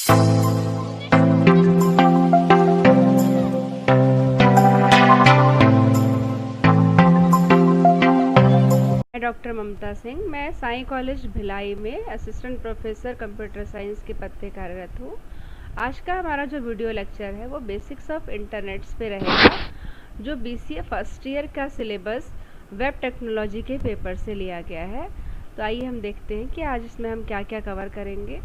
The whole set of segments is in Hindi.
डॉक्टर ममता सिंह, मैं साई कॉलेज भिलाई में असिस्टेंट प्रोफेसर कंप्यूटर साइंस के पद पे कार्यरत हूँ। आज का हमारा जो वीडियो लेक्चर है वो बेसिक्स ऑफ इंटरनेट्स पे रहेगा, जो BCA फर्स्ट ईयर का सिलेबस वेब टेक्नोलॉजी के पेपर से लिया गया है। तो आइए हम देखते हैं कि आज इसमें हम क्या क्या कवर करेंगे।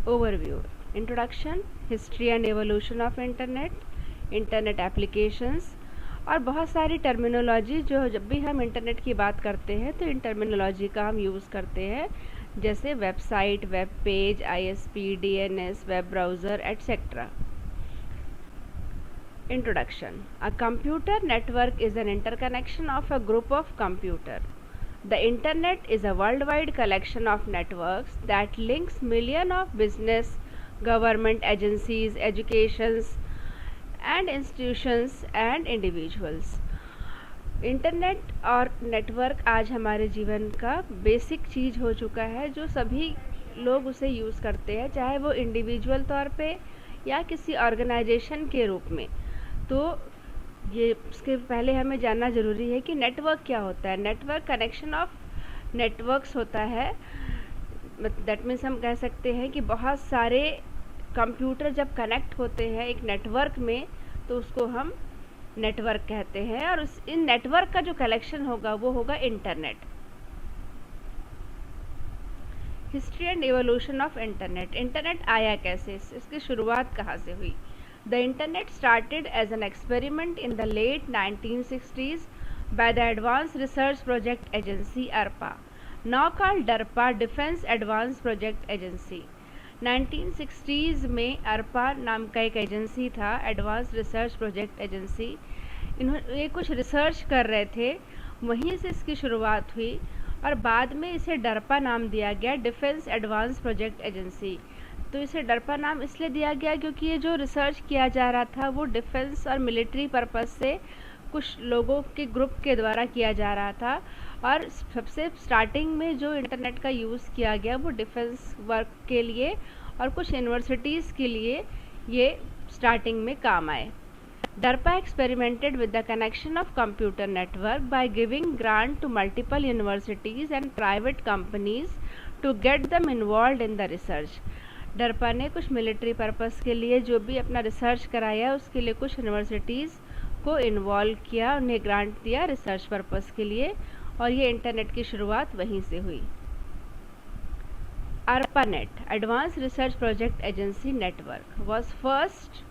Overview, introduction, history and evolution of internet applications और बहुत सारी टर्मिनोलॉजी जो जब भी हम इंटरनेट की बात करते हैं तो इन टर्मिनोलॉजी का हम यूज़ करते हैं, जैसे website, web page, ISP, DNS, web browser etcetera. Introduction. A computer network is an interconnection of a group of computers. The internet is a worldwide collection of networks that links millions of business, government agencies, educations, and institutions and individuals. Internet और नेटवर्क आज हमारे जीवन का बेसिक चीज़ हो चुका है, जो सभी लोग उसे यूज़ करते हैं, चाहे वो इंडिविजुअल तौर पे या किसी ऑर्गेनाइजेशन के रूप में। तो ये उसके पहले हमें जानना ज़रूरी है कि नेटवर्क क्या होता है। नेटवर्क कनेक्शन ऑफ नेटवर्क्स होता है। दैट मीन्स हम कह सकते हैं कि बहुत सारे कंप्यूटर जब कनेक्ट होते हैं एक नेटवर्क में तो उसको हम नेटवर्क कहते हैं, और इन नेटवर्क का जो कलेक्शन होगा वो होगा internet. History and evolution of internet. Internet आया कैसे, इसकी शुरुआत कहाँ से हुई? The internet started as an experiment in the late 1960s by the Advanced Research Project Agency ARPA, now called DARPA, Defense Advanced Project Agency। 1960s में ARPA नाम का एक एजेंसी था, एडवांस रिसर्च प्रोजेक्ट एजेंसी। ये कुछ रिसर्च कर रहे थे, वहीं से इसकी शुरुआत हुई और बाद में इसे डरपा नाम दिया गया, डिफेंस एडवांस प्रोजेक्ट एजेंसी। तो इसे डरपा नाम इसलिए दिया गया क्योंकि ये जो रिसर्च किया जा रहा था वो डिफेंस और मिलिट्री पर्पस से कुछ लोगों के ग्रुप के द्वारा किया जा रहा था, और सबसे स्टार्टिंग में जो इंटरनेट का यूज़ किया गया वो डिफेंस वर्क के लिए और कुछ यूनिवर्सिटीज़ के लिए ये स्टार्टिंग में काम आए। DARPA experimented with the connection of computer network by giving grant to multiple universities and private companies to get them involved in the research। DARPA ने कुछ मिलिट्री पर्पस के लिए जो भी अपना रिसर्च कराया उसके लिए कुछ यूनिवर्सिटीज़ को इन्वॉल्व किया, उन्हें ग्रांट दिया रिसर्च पर्पस के लिए, और ये इंटरनेट की शुरुआत वहीं से हुई। ARPANET, Advanced Research Project Agency Network, was first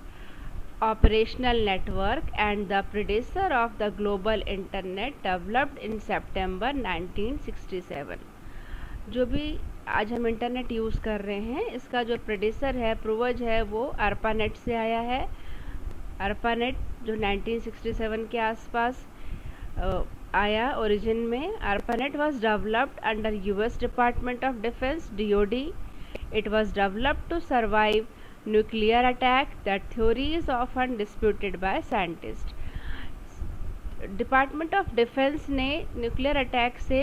operational network and the predecessor of the global internet, developed in September 1967। जो भी आज हम इंटरनेट यूज़ कर रहे हैं इसका जो प्रेडेसर है, पूर्वज है, वो ARPANET से आया है। ARPANET जो 1967 के आसपास आया ओरिजिन में। ARPANET was developed under US Department of Defense DoD। It was developed to survive nuclear attack. That theory is often disputed by scientists। Department of defence ने न्यूक्लियर अटैक से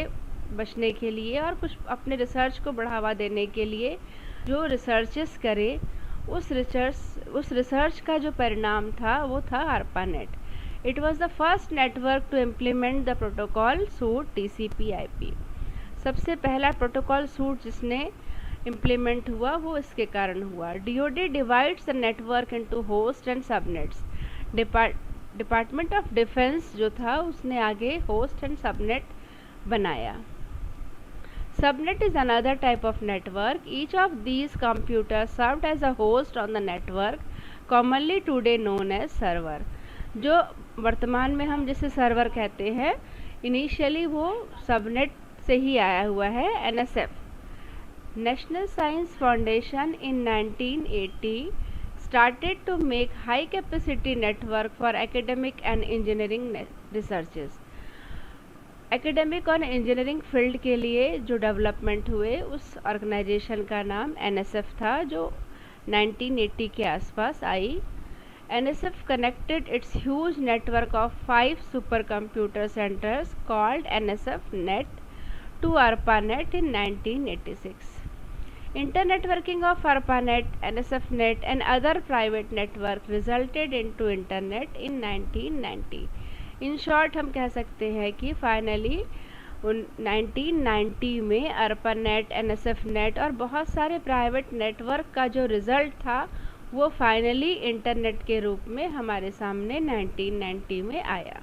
बचने के लिए और कुछ अपने रिसर्च को बढ़ावा देने के लिए जो रिसर्चेस करे, उस रिसर्च का जो परिणाम था वो था ARPANET। It was the first network to implement the protocol suite TCP/IP। सबसे पहला प्रोटोकॉल सूट जिसने इम्प्लीमेंट हुआ वो इसके कारण हुआ। DoD divides the network into host and subnets। Department of defence जो था उसने आगे होस्ट एंड सबनेट बनाया। Subnet is another type of network। Each of these computers served as a host on the network, commonly today known as server। जो वर्तमान में हम जिसे सर्वर कहते हैं, इनिशियली वो सबनेट से ही आया हुआ है, NSF। National science foundation in 1980 started to make high capacity network for academic and engineering researches। Academic और इंजीनियरिंग फील्ड के लिए जो डेवलपमेंट हुए उस ऑर्गेनाइजेशन का नाम NSF था, जो 1980 के आसपास आई। NSF connected its huge network of 5 supercomputer centers called NSF Net to ARPANET in 1986। Inter-networking of ARPANET, NSFNet and other private network resulted into Internet in 1990. In short हम कह सकते हैं कि फाइनली 1990 में ARPANET, NSFNet और बहुत सारे प्राइवेट नेटवर्क का जो रिज़ल्ट था वो फाइनली इंटरनेट के रूप में हमारे सामने 1990 में आया।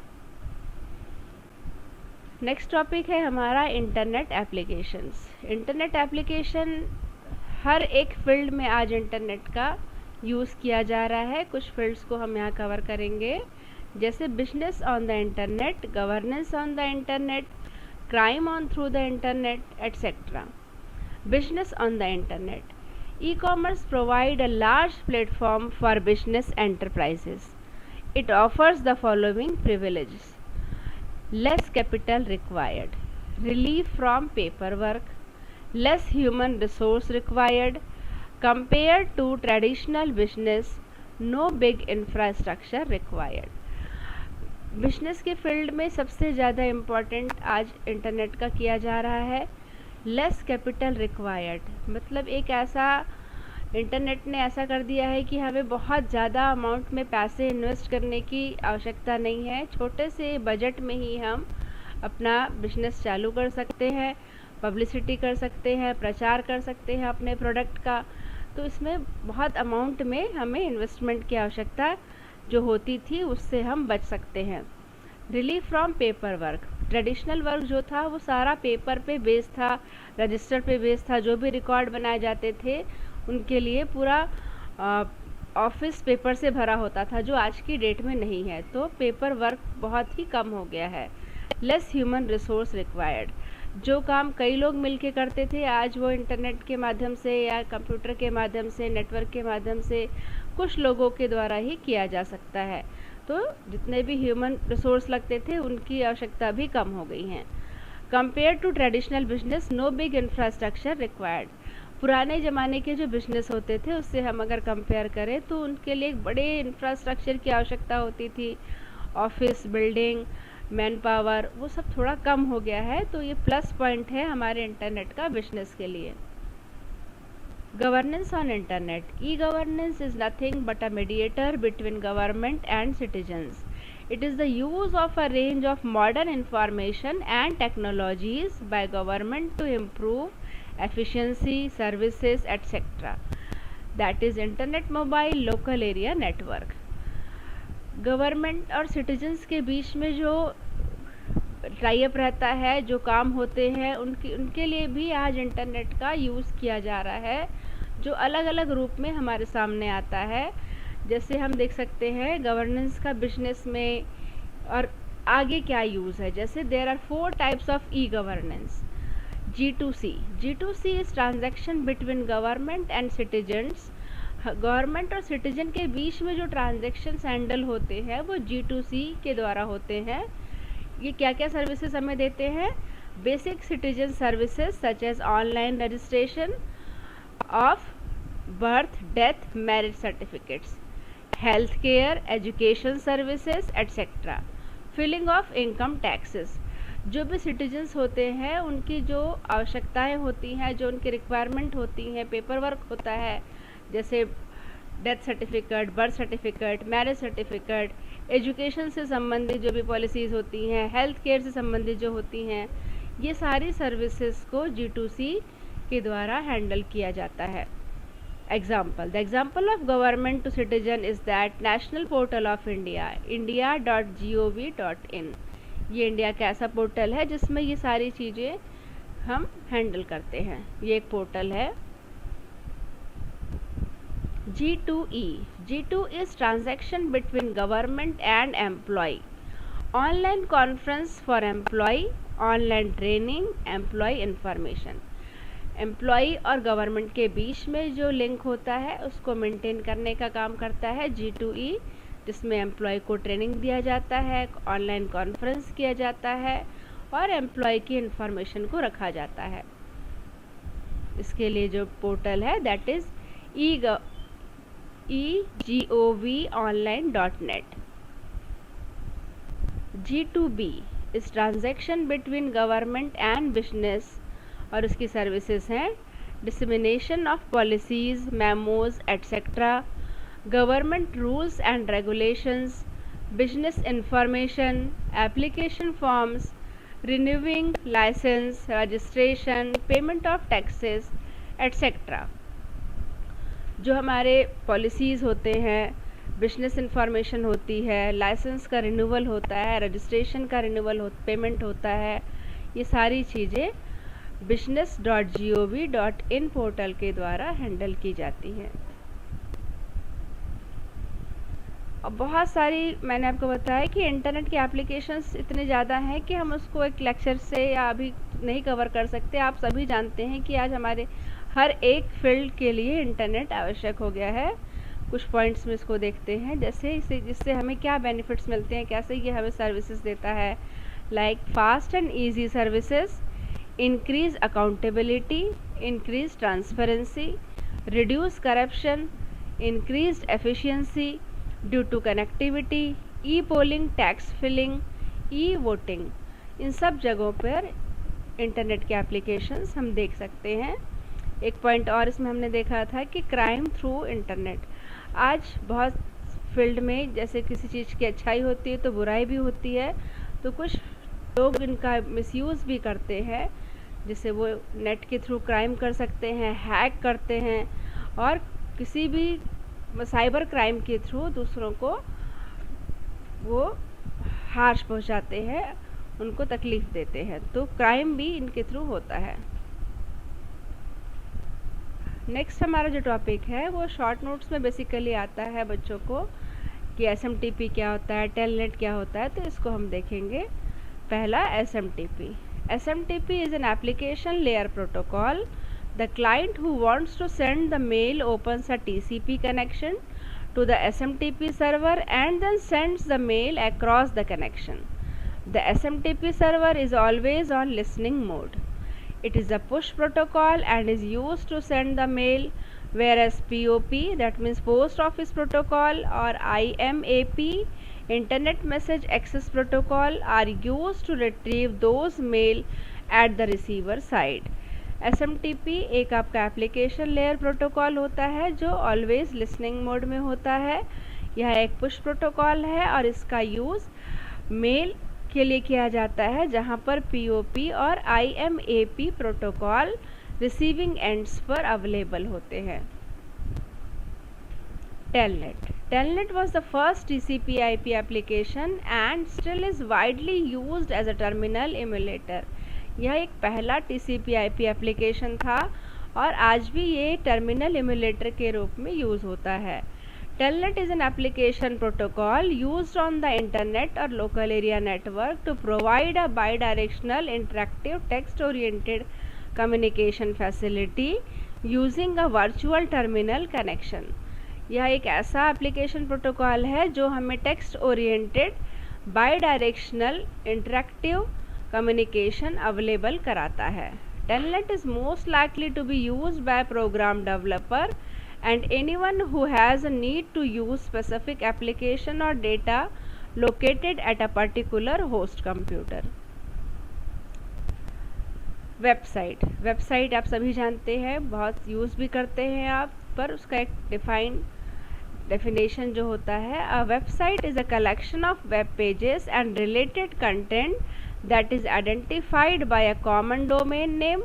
नेक्स्ट टॉपिक है हमारा इंटरनेट एप्लीकेशंस। इंटरनेट एप्लीकेशन हर एक फील्ड में आज इंटरनेट का यूज़ किया जा रहा है। कुछ फील्ड्स को हम यहाँ कवर करेंगे, जैसे business on the internet, governance on the internet, crime on through the internet, etcetera. Business on the internet. E-commerce provide a large platform for business enterprises. It offers the following privileges: less capital required, relief from paperwork, less human resource required compared to traditional business, no big infrastructure required. Business के फील्ड में सबसे ज़्यादा इम्पॉर्टेंट आज इंटरनेट का किया जा रहा है लेस कैपिटल रिक्वायर्ड, मतलब एक ऐसा इंटरनेट ने ऐसा कर दिया है कि हमें बहुत ज़्यादा अमाउंट में पैसे इन्वेस्ट करने की आवश्यकता नहीं है। छोटे से बजट में ही हम अपना बिजनेस चालू कर सकते हैं, पब्लिसिटी कर सकते हैं, प्रचार कर सकते हैं अपने प्रोडक्ट का। तो इसमें बहुत अमाउंट में हमें इन्वेस्टमेंट की आवश्यकता जो होती थी उससे हम बच सकते हैं। Relief from paper work, traditional work जो था वो सारा पेपर पे बेस था, रजिस्टर पे बेस था। जो भी रिकॉर्ड बनाए जाते थे उनके लिए पूरा ऑफिस पेपर से भरा होता था, जो आज की डेट में नहीं है। तो पेपर वर्क बहुत ही कम हो गया है। लेस ह्यूमन रिसोर्स रिक्वायर्ड, जो काम कई लोग मिलके करते थे आज वो इंटरनेट के माध्यम से या कंप्यूटर के माध्यम से, नेटवर्क के माध्यम से कुछ लोगों के द्वारा ही किया जा सकता है। तो जितने भी ह्यूमन रिसोर्स लगते थे उनकी आवश्यकता भी कम हो गई हैं। Compare to traditional business, no big infrastructure required. पुराने ज़माने के जो बिजनेस होते थे उससे हम अगर कंपेयर करें तो उनके लिए एक बड़े इंफ्रास्ट्रक्चर की आवश्यकता होती थी। ऑफिस बिल्डिंग, मैन पावर, वो सब थोड़ा कम हो गया है। तो ये प्लस पॉइंट है हमारे इंटरनेट का बिजनेस के लिए। Governance on Internet. E-governance is nothing but a mediator between government and citizens. It is the use of a range of modern information and technologies by government to improve efficiency, services, etc. That is Internet Mobile Local Area Network. Government और सिटीजन्स के बीच में जो टाइप रहता है, जो काम होते हैं, उनके लिए भी आज इंटरनेट का यूज़ किया जा रहा है, जो अलग अलग रूप में हमारे सामने आता है। जैसे हम देख सकते हैं गवर्नेंस का बिजनेस में और आगे क्या यूज़ है। जैसे there are 4 types of e governance. G2C is transaction between government and citizens. Government और सिटीजन के बीच में जो ट्रांजैक्शंस हैंडल होते हैं वो G2C के द्वारा होते हैं। ये क्या क्या सर्विसेज हमें देते हैं? Basic citizen services such as online registration of birth, death, marriage certificates, health care, education services etcetera, filling of income taxes. जो भी सिटीजन्स होते हैं उनकी जो आवश्यकताएं होती हैं, जो उनकी रिक्वायरमेंट होती हैं, पेपर वर्क होता है, जैसे death certificate, birth certificate, marriage certificate, education से संबंधित जो भी पॉलिसीज़ होती हैं, हेल्थ केयर से संबंधित जो होती हैं, ये सारी सर्विसेज को G2C के द्वारा हैंडल किया जाता है। Example, the example of government to citizen is that national portal of India, india.gov.in। ये इंडिया का ऐसा पोर्टल है जिसमें ये सारी चीज़ें हम हैंडल करते हैं। ये एक पोर्टल है। G2 is transaction between government and employee, online conference for employee, online training, employee information। Employee और गवर्नमेंट के बीच में जो लिंक होता है उसको मेंटेन करने का काम करता है G2E, जिसमें एम्प्लॉय को ट्रेनिंग दिया जाता है, ऑनलाइन कॉन्फ्रेंस किया जाता है और एम्प्लॉय की इंफॉर्मेशन को रखा जाता है। इसके लिए जो पोर्टल है दैट इज़ egovonline.net। G2B इस transaction between government and business और उसकी सर्विसेज हैं dissemination of policies, memos, etc., government rules and regulations, business information, application forms, renewing license, registration, payment of taxes, etc. जो हमारे पॉलिसीज़ होते हैं, बिजनेस इंफॉर्मेशन होती है, लाइसेंस का रिन्यूअल होता है, रजिस्ट्रेशन का रिन्यूअल पेमेंट होता है, ये सारी चीज़ें business.gov.in पोर्टल के द्वारा हैंडल की जाती हैं। और बहुत सारी मैंने आपको बताया कि इंटरनेट की एप्लीकेशंस इतने ज़्यादा हैं कि हम उसको एक लेक्चर से या अभी नहीं कवर कर सकते। आप सभी जानते हैं कि आज हमारे हर एक फील्ड के लिए इंटरनेट आवश्यक हो गया है। कुछ पॉइंट्स में इसको देखते हैं, जैसे इससे हमें क्या बेनिफिट्स मिलते हैं, कैसे ये हमें सर्विसेज देता है। Like fast and easy services, increase accountability, increase transparency, reduce corruption, increase efficiency due to connectivity, e polling, tax filing, e voting, इन सब जगहों पर इंटरनेट के एप्लीकेशंस हम देख सकते हैं। एक पॉइंट और इसमें हमने देखा था कि क्राइम थ्रू इंटरनेट। आज बहुत फील्ड में जैसे किसी चीज़ की अच्छाई होती है तो बुराई भी होती है, तो कुछ लोग इनका मिसयूज़ भी करते हैं, जिससे वो नेट के थ्रू क्राइम कर सकते हैं, हैक करते हैं और किसी भी साइबर क्राइम के थ्रू दूसरों को वो हार्श पहुंचाते हैं, उनको तकलीफ़ देते हैं। तो क्राइम भी इनके थ्रू होता है। नेक्स्ट हमारा जो टॉपिक है वो शॉर्ट नोट्स में बेसिकली आता है बच्चों को कि SMTP क्या होता है, टेलनेट क्या होता है, तो इसको हम देखेंगे। पहला SMTP। SMTP is an application layer protocol. The client who wants to send the mail opens a TCP connection to the SMTP server and then sends the mail across the connection. The SMTP server is always on listening mode. It is a push protocol and is used to send the mail, whereas POP, that means Post Office Protocol, or IMAP, Internet Message Access Protocol, are used to retrieve those mail at the receiver side. SMTP एक आपका एप्लीकेशन लेयर प्रोटोकॉल होता है जो ऑलवेज लिसनिंग मोड में होता है। यह एक पुश प्रोटोकॉल है और इसका यूज़ मेल के लिए किया जाता है, जहां पर POP और IMAP प्रोटोकॉल रिसीविंग एंड्स पर अवेलेबल होते हैं। Telnet. Telnet was the first TCP/IP application and still is widely used as a terminal emulator. यह एक पहला TCP/IP एप्लीकेशन था और आज भी ये टर्मिनल एमुलेटर के रूप में यूज़ होता है। Telnet is an application protocol used on the internet or local area network to provide a bidirectional interactive text-oriented communication facility using a virtual terminal connection. यह एक ऐसा एप्लीकेशन प्रोटोकॉल है जो हमें text oriented bidirectional interactive communication available कराता है। Telnet is most likely to be used by program developer and anyone who has a need to use specific application or data located at a particular host computer. Website आप सभी जानते हैं, बहुत यूज़ भी करते हैं आप, पर उसका एक definition जो होता है, a website is a collection of web pages and related content that is identified by a common domain name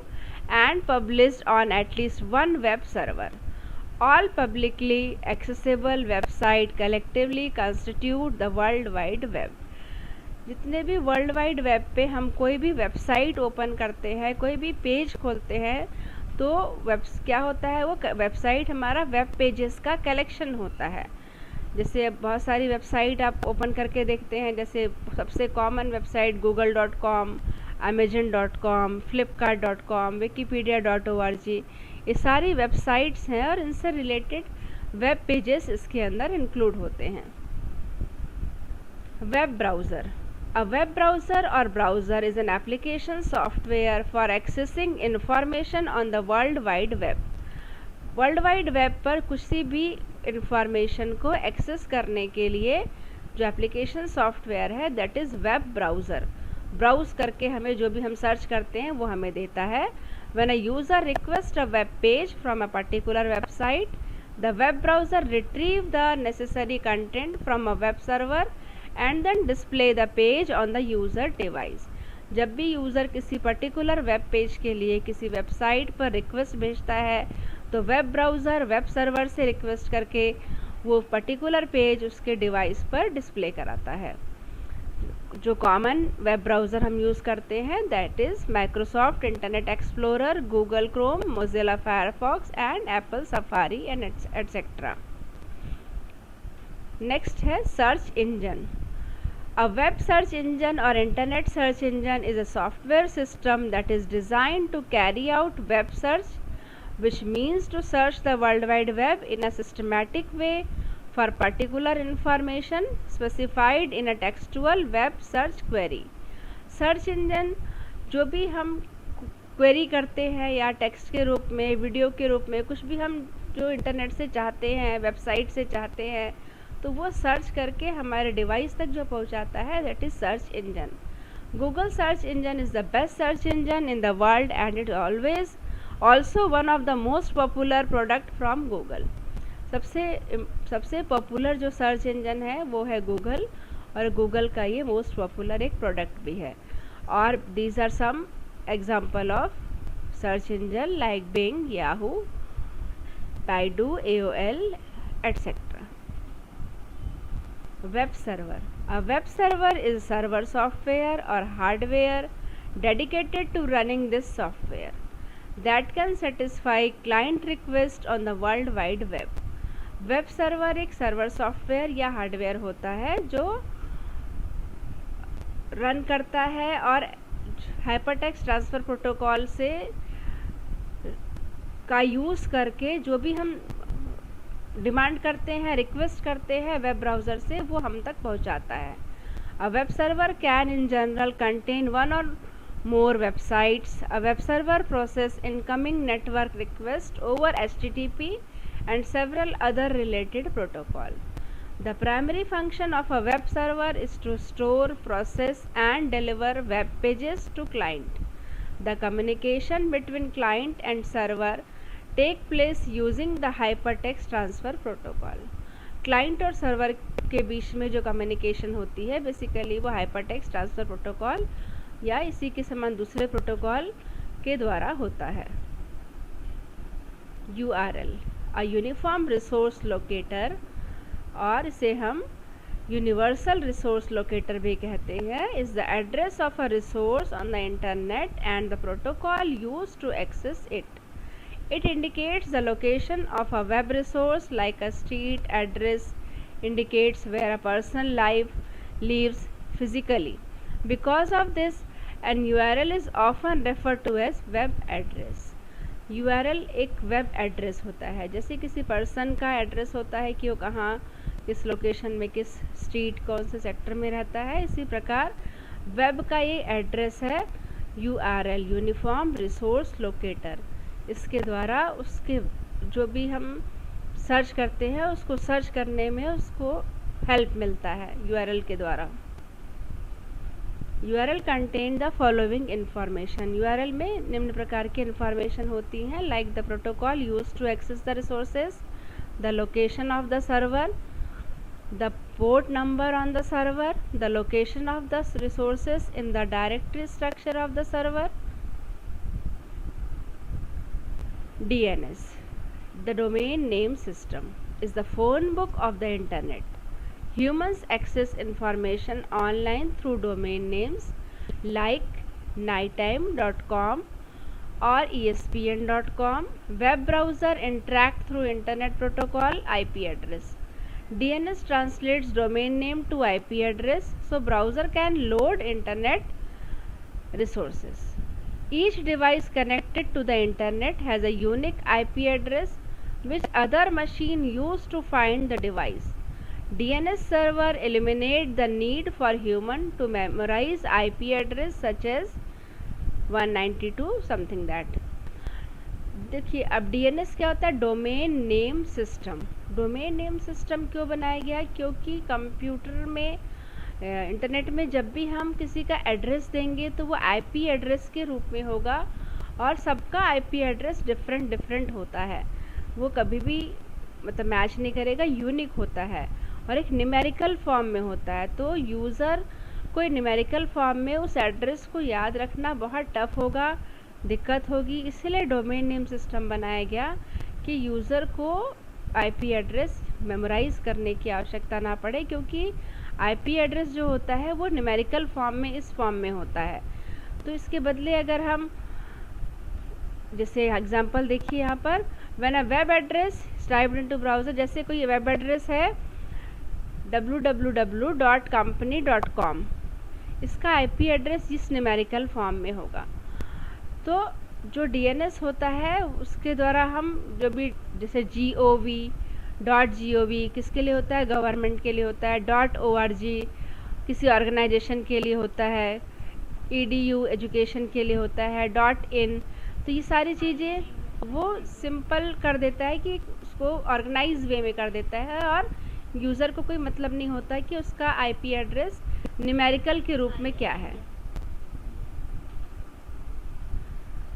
and published on at least one web server. All publicly accessible website collectively constitute the World Wide Web. जितने भी वर्ल्ड वाइड वेब पे हम कोई भी वेबसाइट ओपन करते हैं, कोई भी पेज खोलते हैं, तो क्या होता है, वो वेबसाइट हमारा वेब पेजेस का कलेक्शन होता है। जैसे बहुत सारी वेबसाइट आप ओपन करके देखते हैं, जैसे सबसे common website google.com, amazon.com, flipkart.com, wikipedia.org, ये सारी वेबसाइट्स हैं और इनसे रिलेटेड वेब पेजेस इसके अंदर इंक्लूड होते हैं। Web browser. A web browser or browser is an application software for accessing information on the World Wide Web. World wide web पर किसी भी इंफॉर्मेशन को एक्सेस करने के लिए जो एप्लीकेशन सॉफ्टवेयर है, that is web browser. Browse करके हमें जो भी हम सर्च करते हैं वो हमें देता है। When a user requests a web page from a particular website, the web browser retrieves the necessary content from a web server and then display the page on the user device. जब भी यूज़र किसी पर्टिकुलर वेब पेज के लिए किसी वेबसाइट पर रिक्वेस्ट भेजता है तो वेब ब्राउज़र वेब सर्वर से रिक्वेस्ट करके वो पर्टिकुलर पेज उसके डिवाइस पर डिस्प्ले कराता है। जो कॉमन वेब ब्राउज़र हम यूज़ करते हैं that is Microsoft Internet Explorer, Google Chrome, Mozilla Firefox and Apple Safari and etcetera. Next है search engine. A web search engine or internet search engine is a software system that is designed to carry out web search, which means to search the World Wide Web in a systematic way for particular information specified in a textual web search query. Search engine जो भी हम क्वेरी करते हैं या टेक्स्ट के रूप में, वीडियो के रूप में, कुछ भी हम जो इंटरनेट से चाहते हैं, वेबसाइट से चाहते हैं, तो वो सर्च करके हमारे डिवाइस तक जो पहुंचाता है that is search engine. Google search engine is the best search engine in the world and it always also one of the most popular product from Google. सबसे पॉपुलर जो सर्च इंजन है वो है गूगल, और गूगल का ये मोस्ट पॉपुलर एक प्रोडक्ट भी है। और these are some example of search engine like Bing, Yahoo, Baidu, AOL, etc. Web server. A web server is server software or hardware dedicated to running this software that can satisfy client request on the World Wide Web. Web server एक सर्वर सॉफ्टवेयर या हार्डवेयर होता है जो रन करता है और हाइपरटेक्स्ट ट्रांसफ़र प्रोटोकॉल से का यूज़ करके जो भी हम डिमांड करते हैं, रिक्वेस्ट करते हैं वेब ब्राउज़र से, वो हम तक पहुंचाता है। A web server can in general contain one or more websites. A web server process incoming network request over HTTP and several other related protocol. The primary function of a web server is to store, process and deliver web pages to client. The communication between client and server take place using the hypertext transfer protocol. Client और सर्वर के बीच में जो कम्युनिकेशन होती है बेसिकली वो हाइपरटेक्स्ट ट्रांसफ़र प्रोटोकॉल या इसी के समान दूसरे प्रोटोकॉल के द्वारा होता है। URL, a uniform resource locator, और इसे हम यूनिवर्सल रिसोर्स लोकेटर भी कहते हैं, is the address of a resource on the internet and the protocol used to access it. It indicates the location of a web resource like a street address indicates where a person lives physically. Because of this, an URL is often referred to as web address. URL एक वेब एड्रेस होता है, जैसे किसी पर्सन का एड्रेस होता है कि वो कहाँ, किस लोकेशन में, किस स्ट्रीट, कौन से सेक्टर में रहता है, इसी प्रकार वेब का ये एड्रेस है URL, यूनिफॉर्म रिसोर्स लोकेटर। इसके द्वारा उसके जो भी हम सर्च करते हैं उसको सर्च करने में उसको हेल्प मिलता है URL के द्वारा। URL contain the following information. URL में निम्न प्रकार की इंफॉर्मेशन होती हैं like the protocol use to access the resources, the location of the server, the port number on the server, the location of the resources in the directory structure of the server. DNS, the domain name system, is the phone book of the internet. Humans access information online through domain names like nighttime.com or espn.com. Web browser interact through internet protocol IP address. DNS translates domain name to IP address, so browser can load internet resources. Each device connected to the internet has a unique IP address which other machine use to find the device. DNS server eliminate the need for human to memorize IP address such as 192 something that. देखिए अब DNS क्या होता है, domain name system. Domain name system क्यों बनाया गया, क्योंकि कंप्यूटर में इंटरनेट में जब भी हम किसी का एड्रेस देंगे तो वो IP एड्रेस के रूप में होगा और सबका आईपी एड्रेस डिफरेंट होता है, वो कभी भी मतलब मैच नहीं करेगा, यूनिक होता है और एक न्यूमेरिकल फॉर्म में होता है। तो यूज़र को न्यूमेरिकल फॉर्म में उस एड्रेस को याद रखना बहुत टफ होगा, दिक्कत होगी। इसीलिए डोमेन नेम सिस्टम बनाया गया कि यूज़र को आईपी एड्रेस मेमोराइज करने की आवश्यकता ना पड़े, क्योंकि आईपी एड्रेस जो होता है वो न्यूमेरिकल फॉर्म में, इस फॉर्म में होता है। तो इसके बदले अगर हम जैसे एग्जांपल देखिए यहाँ पर, when a web address typed into browser, जैसे कोई वेब एड्रेस है www.company.com, इसका आईपी एड्रेस इस न्यूमेरिकल फॉर्म में होगा। तो जो डीएनएस होता है उसके द्वारा हम जो भी जैसे .gov किसके लिए होता है, गवर्नमेंट के लिए होता है, .org किसी ऑर्गेनाइजेशन के लिए होता है, edu एजुकेशन के लिए होता है, .in, तो ये सारी चीज़ें वो सिंपल कर देता है कि उसको ऑर्गेनाइज वे में कर देता है और यूज़र को कोई मतलब नहीं होता कि उसका आईपी एड्रेस न्यूमेरिकल के रूप में क्या है।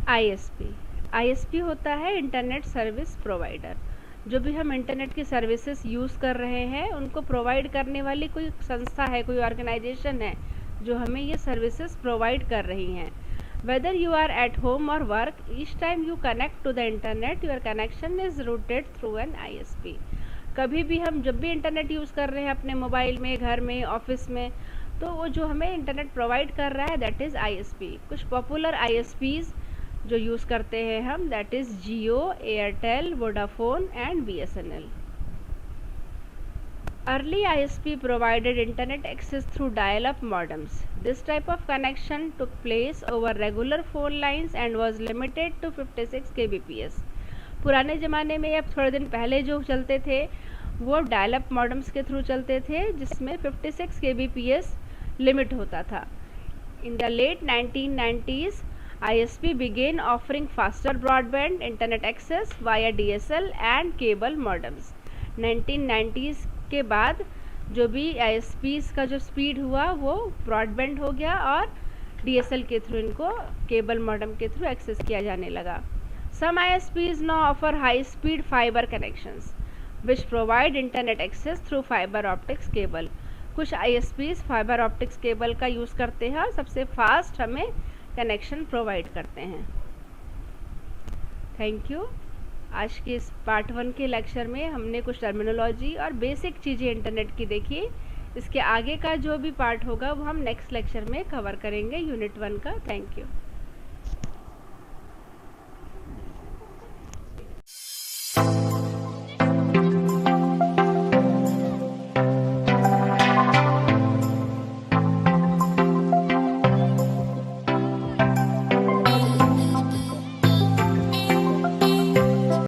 आईएसपी होता है इंटरनेट सर्विस प्रोवाइडर। जो भी हम इंटरनेट की सर्विसेज यूज़ कर रहे हैं उनको प्रोवाइड करने वाली कोई संस्था है, कोई ऑर्गेनाइजेशन है जो हमें ये सर्विसेज प्रोवाइड कर रही हैं। Whether you are at home or work, each time you connect to the internet your connection is routed through an ISP. कभी भी हम जब भी इंटरनेट यूज़ कर रहे हैं अपने मोबाइल में, घर में, ऑफिस में, तो वो जो हमें इंटरनेट प्रोवाइड कर रहा है दैट इज़ आईएसपी। कुछ पॉपुलर आईएसपीज़ जो यूज़ करते हैं हम, that is Jio, Airtel, Vodafone and BSNL. Early ISP provided internet access through dial-up modems. This type of connection took place over regular phone lines and was limited to 56 kbps. पुराने ज़माने में, अब थोड़े दिन पहले जो चलते थे वो डायल-अप मॉडेम्स के थ्रू चलते थे जिसमें 56 kbps लिमिट होता था। In the late 1990s, ISP began offering faster broadband internet access via DSL and cable modems. 1990s के बाद जो भी ISPs का जो स्पीड हुआ वो ब्रॉडबैंड हो गया और DSL के थ्रू इनको केबल मॉडेम के थ्रू एक्सेस किया जाने लगा। Some ISPs now offer high speed fiber connections which provide internet access through fiber optics cable. कुछ ISPs फाइबर ऑप्टिक्स केबल का यूज़ करते हैं और सबसे फास्ट हमें कनेक्शन प्रोवाइड करते हैं। Thank you. आज के इस पार्ट 1 के लेक्चर में हमने कुछ टर्मिनोलॉजी और बेसिक चीज़ें इंटरनेट की देखी। इसके आगे का जो भी पार्ट होगा वो हम नेक्स्ट लेक्चर में कवर करेंगे, यूनिट 1 का। Thank you.